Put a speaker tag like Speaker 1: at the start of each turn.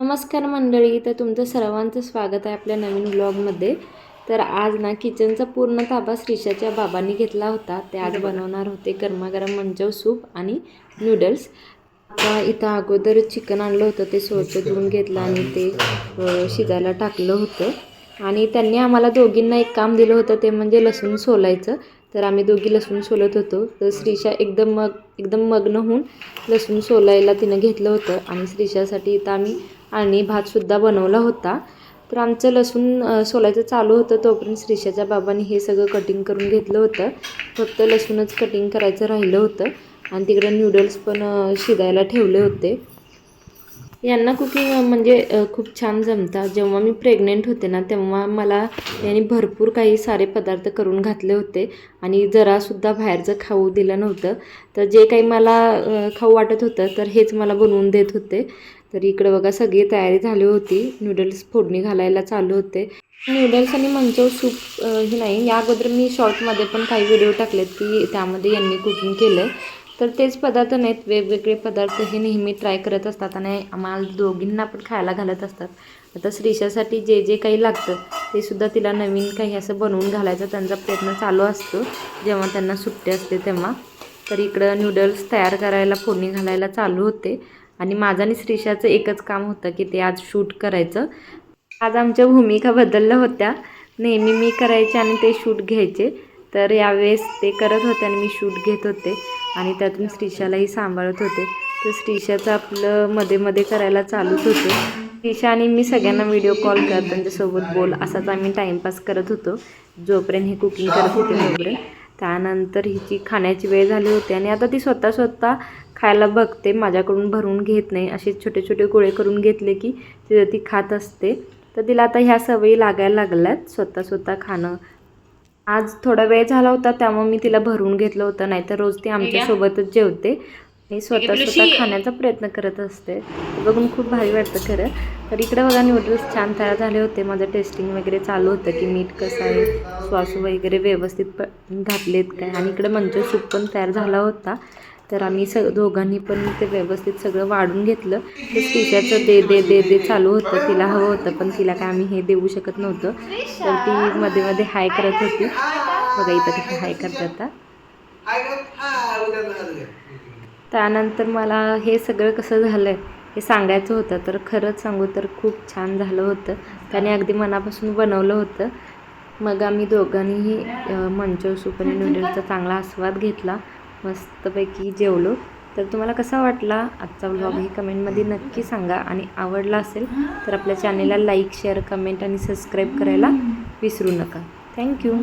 Speaker 1: नमस्कार मंडळी, तर तुमचं सर्वांचं स्वागत आहे आपल्या नवीन व्लॉगमध्ये। तर आज ना किचनचा पूर्ण ताबा श्रीशाच्या बाबांनी घेतला होता। ते आज बनवणार होते गरमागरम मंचव सूप आणि नूडल्स। आता इथं अगोदर चिकन आणलं होतं, ते स्वच्छ धुवून घेतलं आणि ते शिजायला टाकलं होतं। आणि त्यांनी आम्हाला दोघींना एक काम दिलं होतं, ते म्हणजे लसूण सोलायचं। तर आम्ही दोघी लसूण सोलत होतो। तर श्रीशा एकदम मग्न होऊन लसूण सोलायला तिनं घेतलं होतं आणि श्रीशासाठी इथं आम्ही आणि भातसुद्धा बनवला होता। तर आमचं लसूण सोलायचं चालू होतं, तोपर्यंत श्रीशाच्या बाबांनी हे सगळं कटिंग करून घेतलं होतं। फक्त लसूणच कटिंग करायचं राहिलं होतं आणि तिकडे नूडल्स पण शिजायला ठेवले होते। यांना कुकिंग म्हणजे खूप छान जमतं। जेव्हा मी प्रेग्नेंट होते ना, तेव्हा मला यांनी भरपूर काही सारे पदार्थ करून घातले होते आणि जरासुद्धा बाहेरचं खाऊ दिलं नव्हतं। तर जे काही मला खाऊ वाटत होतं तर हेच मला बनवून देत होते। तर इकडे बघा सगळी तयारी झाली होती, नूडल्स फोडणी घालायला चालू होते। नूडल्स आणि मंचव सूप हे नाही, या अगोदर मी शॉर्टमध्ये पण काही व्हिडिओ टाकलेत की त्यामध्ये यांनी कुकिंग केलं। तर तेच पदार्थ नाहीत, वेगवेगळे पदार्थ हे नेहमी ट्राय करत असतात आणि आम्हाला दोघींना पण खायला घालत असतात। आता श्रीशासाठी जे जे काही लागतं ते सुद्धा तिला नवीन काही असं बनवून घालायचा त्यांचा प्रयत्न चालू असतो जेव्हा त्यांना सुट्टी असते तेव्हा। तर इकडं नूडल्स तयार करायला फोडणी घालायला चालू होते आणि माझं आणि श्रीशाचं एकच काम होतं की ते आज शूट करायचं। आज आमच्या भूमिका बदलल्या होत्या, नेहमी मी करायचे आणि ते शूट घ्यायचे। तर यावेळेस ते करत होते आणि मी शूट घेत होते आणि त्यातून श्रीशालाही सांभाळत होते। तर श्रीशाचं आपलं मध्ये मध्ये करायला चालूच होतं। श्रीशा आणि मी सगळ्यांना व्हिडिओ कॉल कर, त्यांच्यासोबत बोल असाच आम्ही टाईमपास करत होतो जोपर्यंत हे कुकिंग करत होते तोपर्यंत। त्यानंतर हिची खाण्याची वेळ झाली होती आणि आता ती स्वतः खायला बघते, माझ्याकडून भरून घेत नाही। असे छोटे छोटे गोळे करून घेतले की ती खात असते। तर तिला आता ह्या सवयी लागायला लागल्यात स्वतः खाणं। आज थोडा वेळ झाला होता त्यामुळे मी तिला भरून घेतलं होतं, नाहीतर रोज ती आमच्यासोबतच जेवते आणि स्वतः खाण्याचा प्रयत्न करत असते। बघून खूप भारी वाटतं खरं। तर इकडे बघा नूडल्स छान तयार झाले होते। माझं टेस्टिंग वगैरे चालू होतं की मीठ कसं आहे, सॉस वगैरे व्यवस्थित घातलेत काय, आणि इकडे मंचव सूप पण तयार झाला होता। तर आम्ही दोघांनी पण ते व्यवस्थित सगळं वाढून घेतलं। तर श्रीशाचं दे दे दे दे चालू होतं, तिला हवं होतं पण तिला काय आम्ही हे देऊ शकत नव्हतं। तर ती मध्ये मध्ये हाय करत होती, बघा इथं कशी हाय करते आता। त्यानंतर मला हे सगळं कसं झालं आहे हे सांगायचं होतं। तर खरंच सांगू तर खूप छान झालं होतं, त्याने अगदी मनापासून बनवलं होतं। मग आम्ही दोघांनीही मंचव सूप आणि नूडल्सचा चांगला आस्वाद घेतला, मस्तपैकी जेवलो। तर तुम्हाला कसा वाटला आजचा व्लॉग हे कमेंटमध्ये नक्की सांगा आणि आवडला असेल तर आपल्या चॅनेलला लाईक, शेअर, कमेंट आणि सबस्क्राईब करायला विसरू नका। थँक्यू।